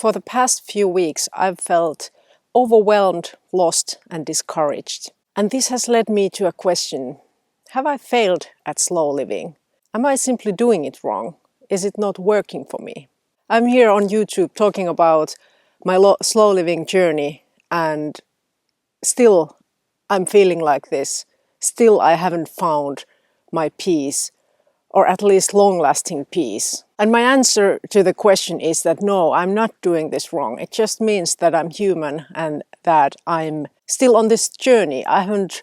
For the past few weeks, I've felt overwhelmed, lost, and discouraged. And this has led me to a question: have I failed at slow living? Am I simply doing it wrong? Is it not working for me? I'm here on YouTube talking about my slow living journey, and still I'm feeling like this. Still I haven't found my peace, or at least long-lasting peace. And my answer to the question is that no, I'm not doing this wrong. It just means that I'm human and that I'm still on this journey. I haven't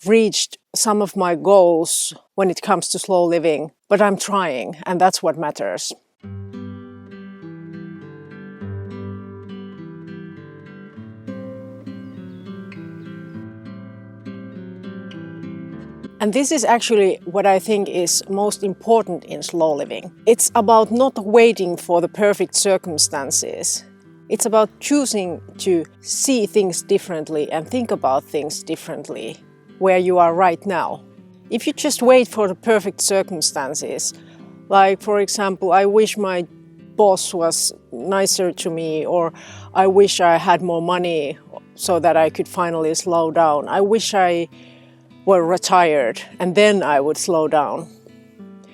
reached some of my goals when it comes to slow living, but I'm trying, and that's what matters. And this is actually what I think is most important in slow living. It's about not waiting for the perfect circumstances. It's about choosing to see things differently and think about things differently where you are right now. If you just wait for the perfect circumstances, like for example, I wish my boss was nicer to me, or I wish I had more money so that I could finally slow down. I wish I were retired and then I would slow down.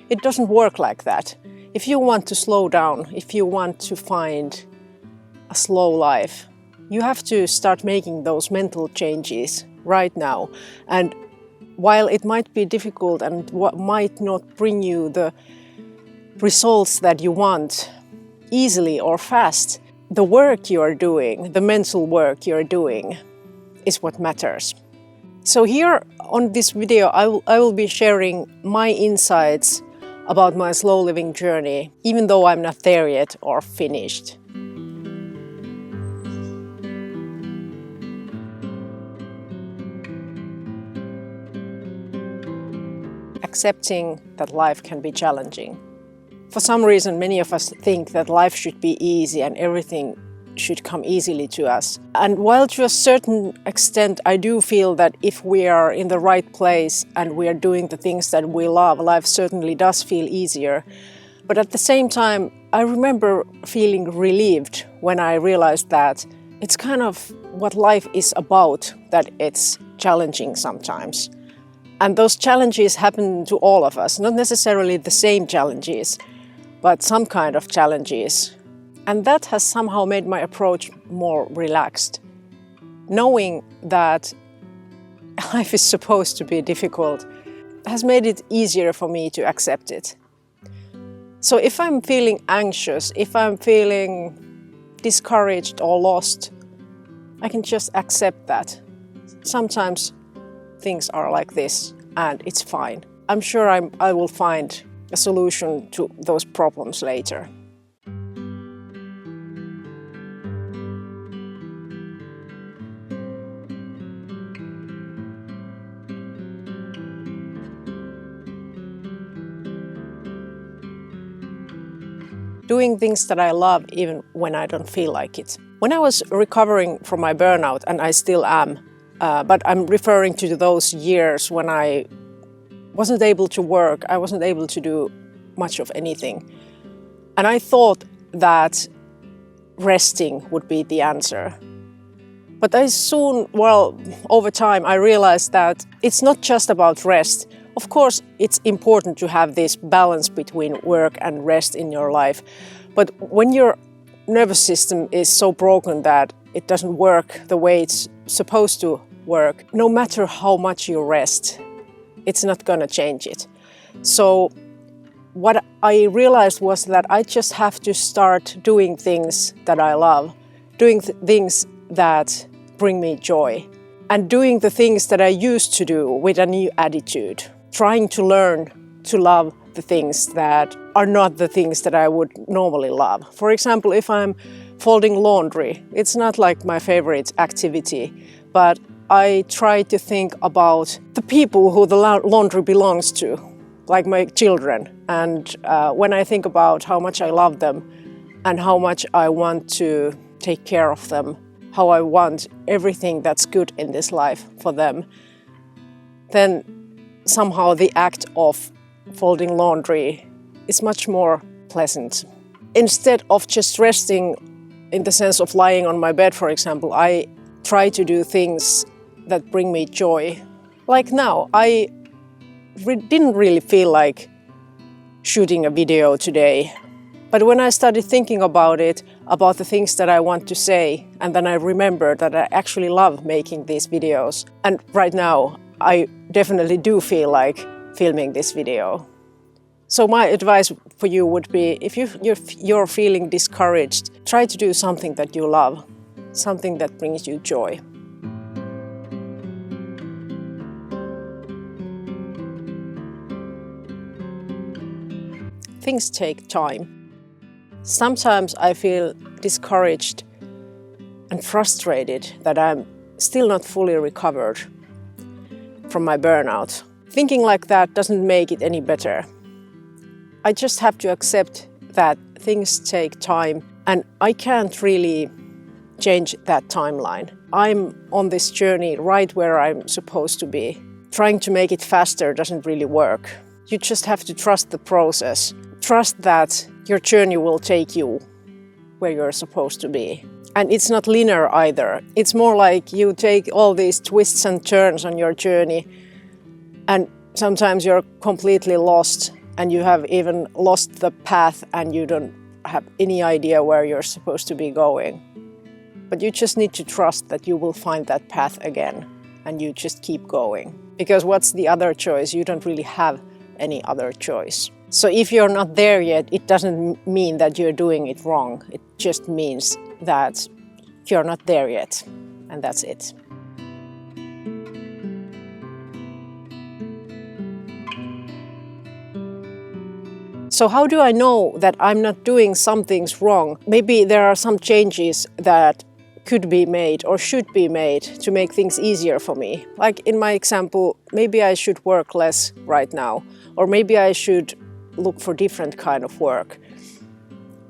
It doesn't work like that. If you want to slow down, if you want to find a slow life, you have to start making those mental changes right now. And while it might be difficult and what might not bring you the results that you want easily or fast, the work you are doing, the mental work you are doing, is what matters. So here on this video, I will be sharing my insights about my slow living journey, even though I'm not there yet or finished. Accepting that life can be challenging. For some reason, many of us think that life should be easy and everything should come easily to us. And while to a certain extent I do feel that if we are in the right place and we are doing the things that we love, life certainly does feel easier. But at the same time, I remember feeling relieved when I realized that it's kind of what life is about, that it's challenging sometimes. And those challenges happen to all of us, not necessarily the same challenges, but some kind of challenges. And that has somehow made my approach more relaxed. Knowing that life is supposed to be difficult has made it easier for me to accept it. So if I'm feeling anxious, if I'm feeling discouraged or lost, I can just accept that. Sometimes things are like this and it's fine. I'm sure I will find a solution to those problems later. Doing things that I love even when I don't feel like it. When I was recovering from my burnout, and I still am, but I'm referring to those years when I wasn't able to work, I wasn't able to do much of anything. And I thought that resting would be the answer. But I soon, over time, I realized that it's not just about rest. Of course, it's important to have this balance between work and rest in your life. But when your nervous system is so broken that it doesn't work the way it's supposed to work, no matter how much you rest, it's not going to change it. So what I realized was that I just have to start doing things that I love, doing things that bring me joy, and doing the things that I used to do with a new attitude. Trying to learn to love the things that are not the things that I would normally love. For example, if I'm folding laundry, it's not like my favorite activity, but I try to think about the people who the laundry belongs to, like my children. And when I think about how much I love them and how much I want to take care of them, how I want everything that's good in this life for them, then somehow the act of folding laundry is much more pleasant. Instead of just resting in the sense of lying on my bed, for example, I try to do things that bring me joy. Like now, I didn't really feel like shooting a video today. But when I started thinking about it, about the things that I want to say, and then I remembered that I actually love making these videos. And right now, I definitely do feel like filming this video. So my advice for you would be, if you're feeling discouraged, try to do something that you love, something that brings you joy. Things take time. Sometimes I feel discouraged and frustrated that I'm still not fully recovered from my burnout. Thinking like that doesn't make it any better. I just have to accept that things take time and I can't really change that timeline. I'm on this journey right where I'm supposed to be. Trying to make it faster doesn't really work. You just have to trust the process. Trust that your journey will take you where you're supposed to be. And it's not linear either. It's more like you take all these twists and turns on your journey, and sometimes you're completely lost and you have even lost the path and you don't have any idea where you're supposed to be going. But you just need to trust that you will find that path again and you just keep going. Because what's the other choice? You don't really have any other choice. So if you're not there yet, it doesn't mean that you're doing it wrong. It just means that you're not there yet, and that's it. So how do I know that I'm not doing some things wrong? Maybe there are some changes that could be made or should be made to make things easier for me. Like in my example, maybe I should work less right now, or maybe I should look for different kind of work.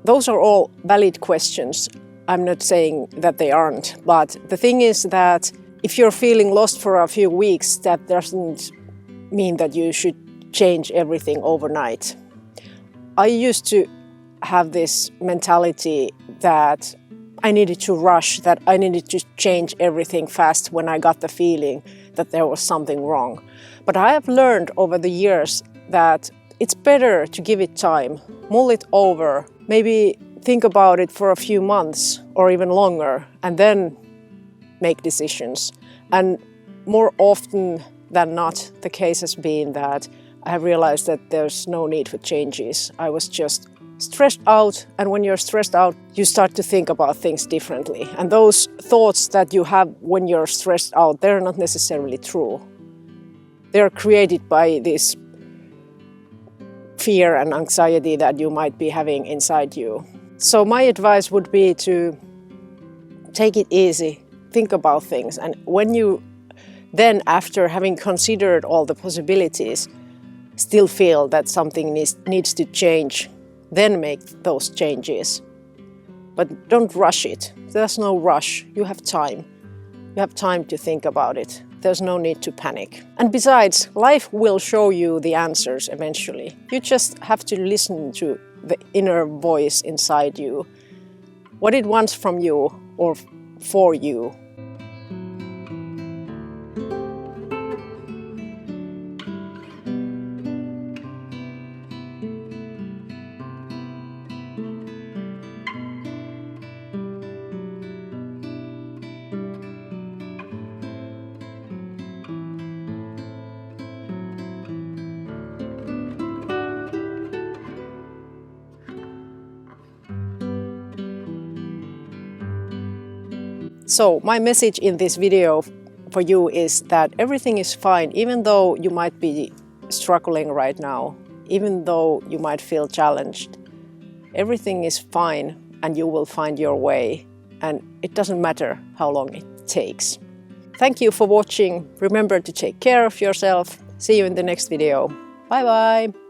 Those are all valid questions. I'm not saying that they aren't, but the thing is that if you're feeling lost for a few weeks, that doesn't mean that you should change everything overnight. I used to have this mentality that I needed to rush, that I needed to change everything fast when I got the feeling that there was something wrong. But I have learned over the years that it's better to give it time, mull it over, maybe think about it for a few months or even longer, and then make decisions. And more often than not, the case has been that I have realized that there's no need for changes. I was just stressed out, and when you're stressed out, you start to think about things differently. And those thoughts that you have when you're stressed out, they're not necessarily true. They're created by this fear and anxiety that you might be having inside you. So my advice would be to take it easy, think about things, and when you then, after having considered all the possibilities, still feel that something needs to change, then make those changes. But don't rush it. There's no rush. You have time. You have time to think about it. There's no need to panic. And besides, life will show you the answers eventually. You just have to listen to the inner voice inside you, what it wants from you or for you. So my message in this video for you is that everything is fine, even though you might be struggling right now, even though you might feel challenged. Everything is fine and you will find your way, and it doesn't matter how long it takes. Thank you for watching. Remember to take care of yourself. See you in the next video. Bye bye!